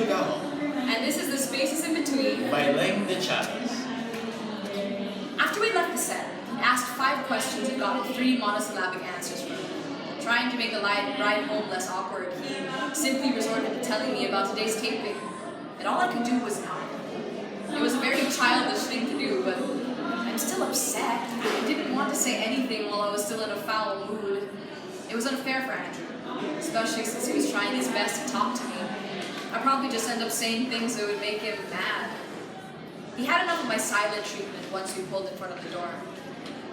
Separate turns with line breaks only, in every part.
Gahoates.
And this is The Spaces in Between
By Leng the Chavez.
After we left the set, he asked 5 questions and got 3 monosyllabic answers from me. Trying to make the ride home less awkward, he simply resorted to telling me about today's taping. And all I could do was nod. It was a very childish thing to do, but I'm still upset. I didn't want to say anything while I was still in a foul mood. It was unfair for Andrew, especially since he was trying his best to talk to me. I'd probably just end up saying things that would make him mad. He had enough of my silent treatment once we pulled in front of the door.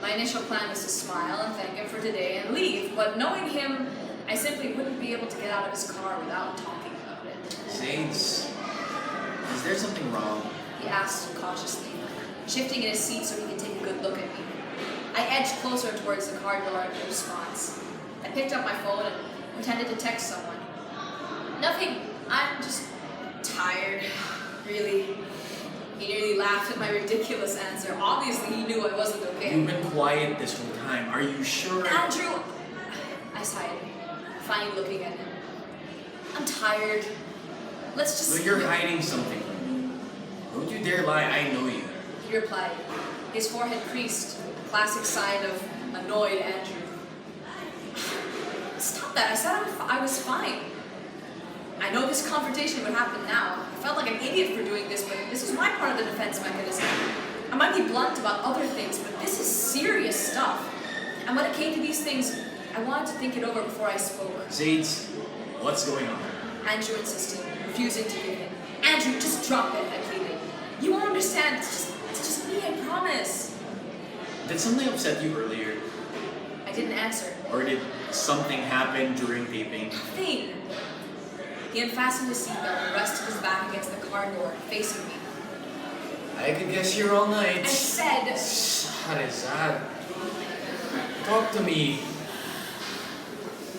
My initial plan was to smile and thank him for today and leave, but knowing him, I simply wouldn't be able to get out of his car without talking about it.
Saints, is there something wrong?
He asked cautiously, shifting in his seat so he could take a good look at me. I edged closer towards the car door in response. I picked up my phone and pretended to text someone. Nothing, I'm just tired, really. He nearly laughed at my ridiculous answer. Obviously, he knew I wasn't okay.
You've been quiet this whole time. Are you sure?
Andrew! I sighed, finally looking at him. I'm tired. Let's just...
But you're hiding something from me. Don't you dare lie, I know you.
He replied, his forehead creased, classic sign of annoyed Andrew. Stop that, I said I was fine. I know this confrontation would happen now. I felt like an idiot for doing this, but this is my part of the defense mechanism. I might be blunt about other things, but this is serious stuff. And when it came to these things, I wanted to think it over before I spoke.
Zades, what's going on?
Andrew insisted, refusing to give in. Andrew, just drop it, I pleaded. You won't understand, it's just me, I promise.
Did something upset you earlier?
I didn't answer.
Or did something happen during taping?
Nothing. He unfastened his seatbelt and rested his back against the car door, facing me.
I could guess here all night.
I said...
What is that? Talk to me.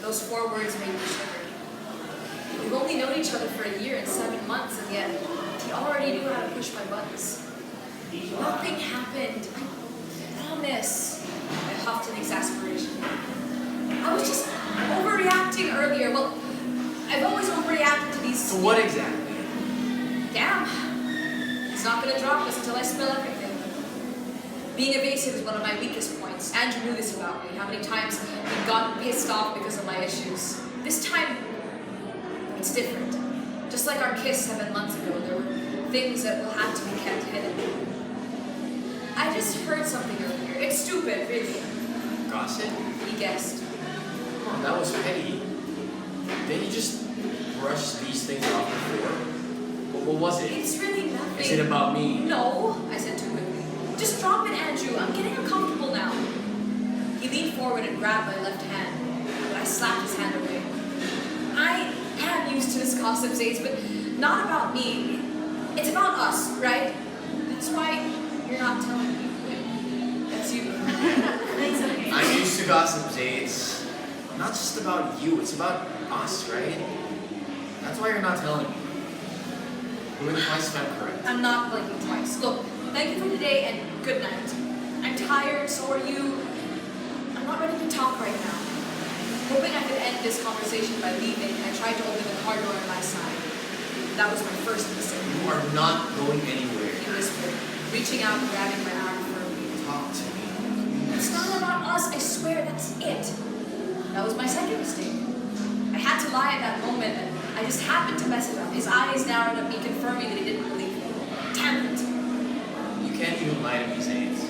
Those 4 words made me shiver. We've only known each other for a year and 7 months, and yet he already knew how to push my buttons. Nothing happened. I promise. I huffed in exasperation. I was just overreacting earlier. Well, I've always overreacted to these...
So what exactly?
Damn. He's not gonna drop us until I spill everything. Being evasive is one of my weakest points. Andrew knew this about me, how many times he'd gotten pissed off because of my issues. This time, it's different. Just like our kiss 7 months ago, there were things that will have to be kept hidden. I just heard something earlier. It's stupid, really.
Gossip?
He guessed.
Oh, that was petty. Didn't you just brush these things off before? What was it?
It's really nothing.
Is it about me?
No, I said too quickly. Just drop it, Andrew. I'm getting uncomfortable now. He leaned forward and grabbed my left hand, but I slapped his hand away. I am used to this gossip, Zades, but not about me. It's about us, right? That's why you're not telling me. That's you. It's okay.
I'm used to gossip, Zades. Not just about you, it's about us, right? That's why you're not telling me. Blink twice if I'm correct.
I'm not blinking twice. Look, thank you for today and good night. I'm tired, so are you. I'm not ready to talk right now. Hoping I could end this conversation by leaving, I tried to open the car door on my side. That was my first mistake.
You are not going anywhere.
He whispered, reaching out and grabbing my arm firmly.
Talk to me.
It's not about us, I swear, that's it. That was my second mistake. I had to lie at that moment, and I just happened to mess it up. His eyes narrowed at me, confirming that he didn't believe me. Damn it.
You can't even lie to me, Zades.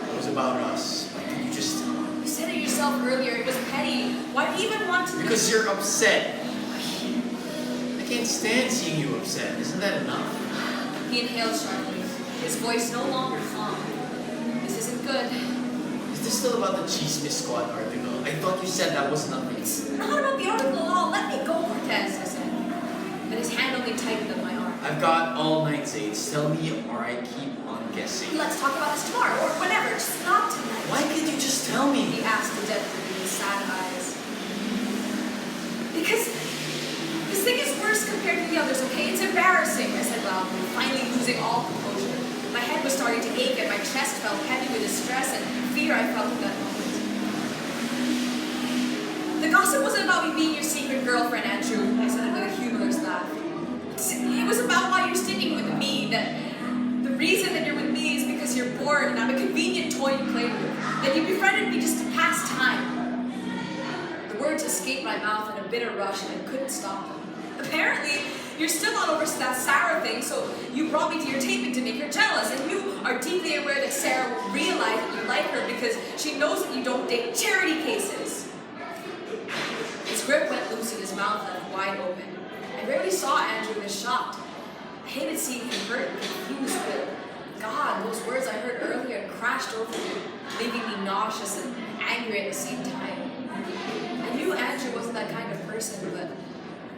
It was about us. Why couldn't you just...
You said it yourself earlier, it was petty. Why do you even want to...
Because you're upset. I can't stand seeing you upset. Isn't that enough?
He inhaled sharply, his voice no longer calm. This isn't good.
Is this still about the Chismis Squad article? I thought you said that was nothing.
It's not about the article at all. Let me go, Cortez, I said. But his hand only tightened on my arm.
I've got all night, Zades. Tell me or I keep on guessing.
Let's talk about this tomorrow, or whenever, just not tonight.
Why can't you just tell me?
He asked dejectedly with sad eyes. Because this thing is worse compared to the others, okay? It's embarrassing, I said loudly, finally losing all composure. My head was starting to ache and my chest felt heavy with the stress and fear I felt at that moment. The gossip wasn't about me being your secret girlfriend, Andrew. I said it with a humorless laugh. that the reason that you're with me is because you're bored and I'm a convenient toy you play with. That you befriended me just to pass time. The words escaped my mouth in a bitter rush and I couldn't stop them. Apparently, you're still not over that Sarah thing, so you brought me to your taping to make her jealous, and you are deeply aware that Sarah will realize that you like her because she knows that you don't date charity cases. His grip went loose and his mouth left wide open. I rarely saw Andrew this shocked. I hated seeing him hurt and confused, but God, those words I heard earlier crashed over me, leaving me nauseous and angry at the same time. I knew Andrew wasn't that kind of person, but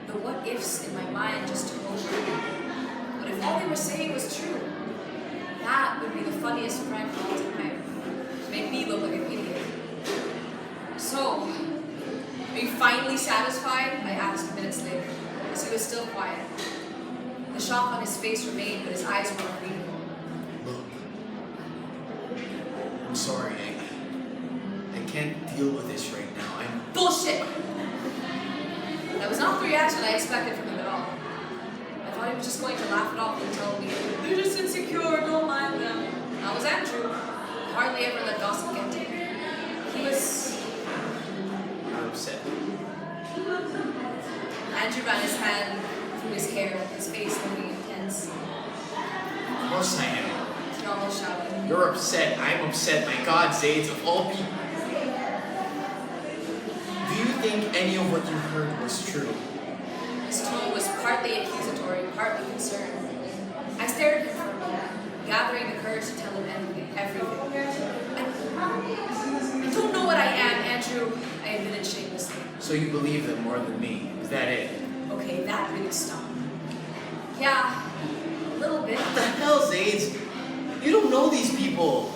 the what-ifs in my mind just took over. But if all they were saying was true, that would be the funniest prank of all time. Make me look like an idiot. So, are you finally satisfied? I asked minutes later, as he was still quiet. The shock on his face remained, but his eyes were unreadable.
Look, I'm sorry. I can't deal with this right now.
Bullshit! That was not the reaction I expected from him at all. I thought he was just going to laugh it off and tell me, "They're just insecure, don't mind them." That was Andrew. He hardly ever let gossip get to him. He was...
I'm upset.
Andrew ran his hand through his hair, his face looking intense.
Of course I am.
He almost shouted.
You're upset. I'm upset. My God, Zades, of all people. Do you think any of what you heard was true?
His tone was partly accusatory, partly concerned. I stared at him for a moment, gathering the courage to tell him everything. I don't know what I am, Andrew, I admitted shamelessly.
So you believe them more than me? Is that it?
Okay, that really stung. Yeah, a little bit.
What the hell, Zades? You don't know these people.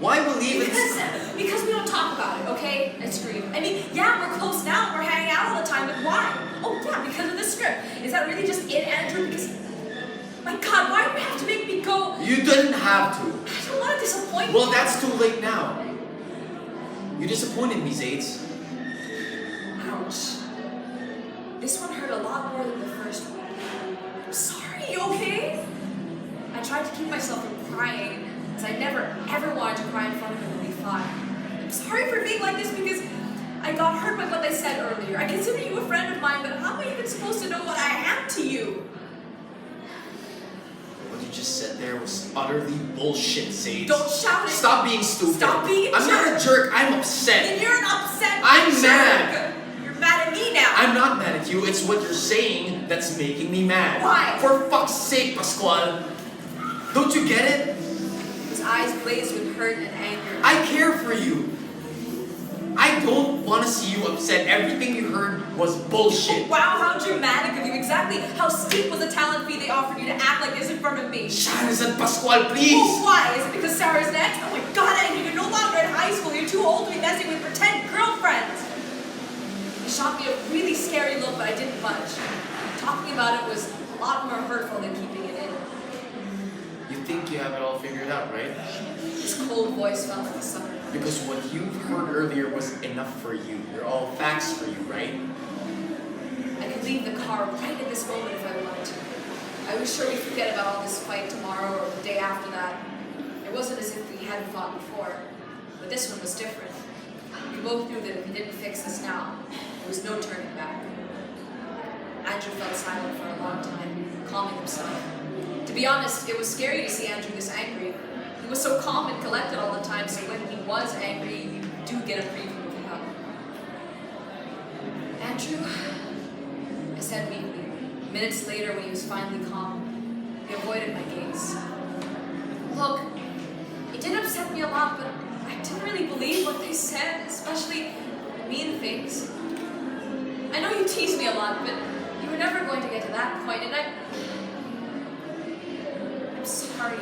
Why believe it?
Because we don't talk about it, okay? I screamed. I mean, yeah, we're close now, we're hanging out all the time, but why? Oh yeah, because of the script. Is that really just it, Andrew? Because, my God, why do you have to make me go?
You didn't have to.
I don't want to disappoint you.
Well, that's too late now. You disappointed me, Zades.
Ouch. This one hurt a lot more than the first one. I'm sorry, you okay? I tried to keep myself from crying, as I never ever wanted to cry in front of him when we fought. I'm sorry for being like this because I got hurt by what they said earlier. I consider you a friend of mine, but how am I even supposed to know what I am to you?
What you just said there was utterly bullshit, Zades.
Don't shout it.
Stop being stupid.
Stop being a
I'm
jerk.
not a jerk. I'm upset.
Then you're an upset
I'm
jerk.
mad.
You're mad at me now.
I'm not mad at you. It's what you're saying that's making me mad.
Why?
For fuck's sake, Pascual. Don't you get it?
His eyes blazed with hurt and anger.
I care for you. I don't want to see you upset. Everything you heard was bullshit.
Wow, how dramatic of you. Exactly how steep was the talent fee they offered you to act like this in front of me?
Chavez and Pascual, please.
Oh, why? Is it because Sarah's next? Oh my God, Andrew, you're no longer in high school. You're too old to be messing with pretend girlfriends. He shot me a really scary look, but I didn't budge. Talking about it was a lot more hurtful than keeping it in.
You think you have it all figured out, right?
His cold voice felt like a summer.
Because what you've heard earlier was enough for you. They're all facts for you, right?
I could leave the car right at this moment if I wanted to. I was sure we'd forget about all this fight tomorrow or the day after that. It wasn't as if we hadn't fought before, but this one was different. We both knew that if we didn't fix this now, there was no turning back. Andrew felt silent for a long time, calming himself. To be honest, it was scary to see Andrew this angry. He was so calm and collected all the time, so when he was angry, you do get a preview of him. Andrew, I said weakly. Minutes later, when he was finally calm, he avoided my gaze. Look, it did upset me a lot, but I didn't really believe what they said, especially the mean things. I know you tease me a lot, but you were never going to get to that point, and I'm sorry.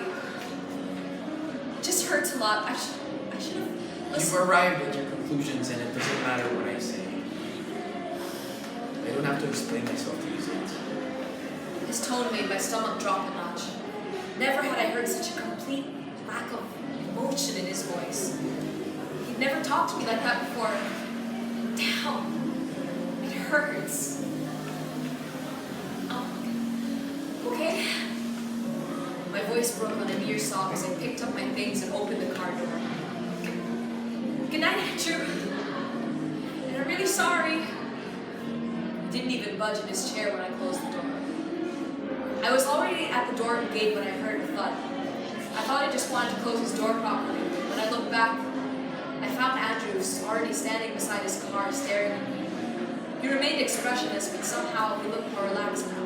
It just hurts a lot. I should have listened.
You've arrived at your conclusions and it doesn't matter what I say. I don't have to explain myself to you, Zades.
His tone made my stomach drop a notch. Never had I heard such a complete lack of emotion in his voice. He'd never talked to me like that before. Damn, it hurts. Oh, okay? My voice broke on a near sob as I picked up my things and opened the car door. Good night, Andrew. And I'm really sorry. He didn't even budge in his chair when I closed the door. I was already at the door of the gate when I heard a thud. I thought he just wanted to close his door properly. When I looked back, I found Andrew already standing beside his car, staring at me. He remained expressionless, but somehow he looked more relaxed now.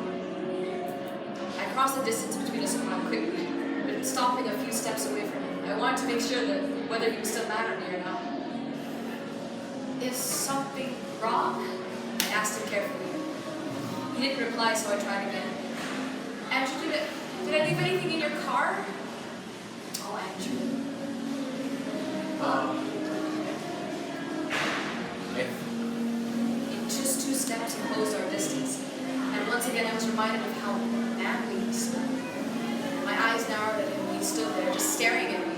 I crossed the distance between us quite quickly, but stopping a few steps away from him. I wanted to make sure that whether he was still mad at me or not. Is something wrong? I asked him carefully. He didn't reply, so I tried again. Andrew, did I leave anything in your car? Oh, Andrew. In just 2 steps, he closed our distance. And once again, I was reminded of how manly he smelled. My eyes narrowed at him, and he stood there, just staring at me.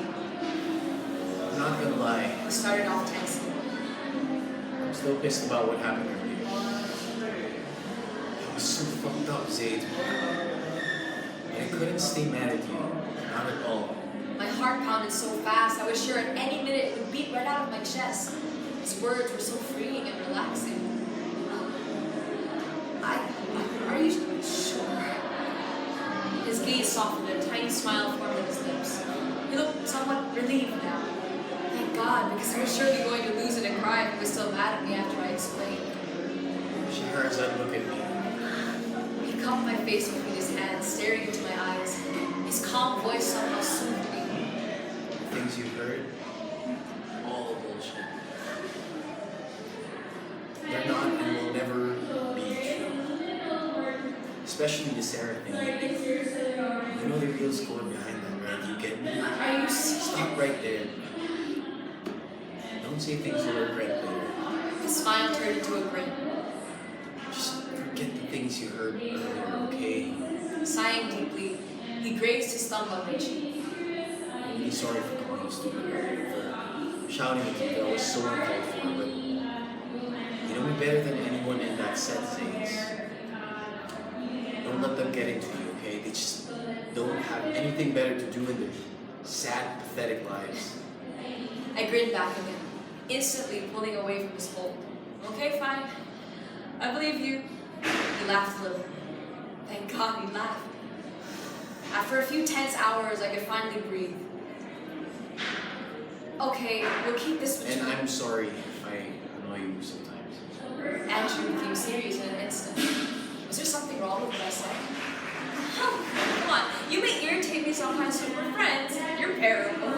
I'm not gonna lie.
He started off tensely.
I'm still pissed about what happened earlier. I was so fucked up, Zaid. And I couldn't stay mad at you. Not at all.
My heart pounded so fast, I was sure at any minute it would beat right out of my chest. His words were so freeing and relaxing. Are you sure? His gaze softened and a tiny smile formed on his lips. He looked somewhat relieved now. Thank God, because I was surely going to lose it and cry if he was still mad at me after I explained.
Shahrazad, look at me.
He cupped my face between his hands, staring into my eyes. His calm voice somehow soothed me.
The things you heard, all bullshit. They're not and will never be true. Especially the Sarah thing. You know the real score behind that, right? You get me?
Are you serious?
Stop right there. Don't say things you'll regret later.
His smile turned into a grin.
Just forget the things you heard earlier, okay?
Sighing deeply, he grazed his thumb on my cheek.
I'm really sorry for calling you stupid, for shouting at you. That was so uncalled for, but you know me better than anyone in that set, Zays. Don't let them get into you, okay? They just don't have anything better to do in their sad, pathetic lives.
I grinned back at him, instantly pulling away from his hold. Okay, fine. I believe you. He laughed a little. Thank God he laughed. After a few tense hours, I could finally breathe. Okay, we'll keep this between...
And I'm sorry if I annoy you sometimes.
Andrew became serious in an instant. Was there something wrong with what I said? Oh, come on. You may irritate me sometimes when we're friends. You're terrible.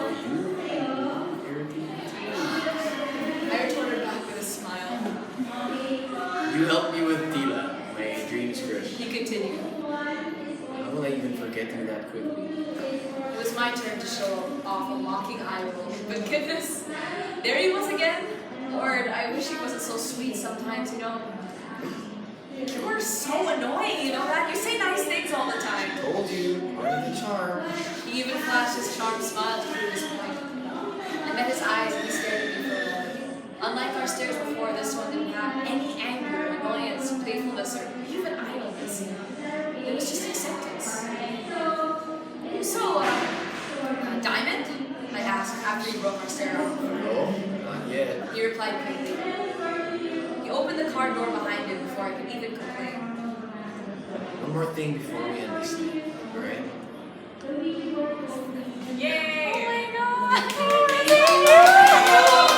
I retorted back with a smile.
You helped me with Tila, my dreams crush.
He continued.
How will I even forget you that quickly?
It was my turn to show off a mocking eye roll. But goodness, there he was again. Lord, I wish he wasn't so sweet sometimes, you know. You're so annoying, you know that? You say nice things all the time.
Told you, part of the charm.
He even flashed his charmed smile to prove his point. I met his eyes and he stared at me for a moment. Unlike our stares before, this one didn't have any anger, annoyance, playfulness, or even idleness. It was just acceptance. So, Diamond? I asked after he broke our stare off.
No, not yet.
He replied quickly. He opened the car door behind him before I could even complain.
One more thing before we end this thing, alright?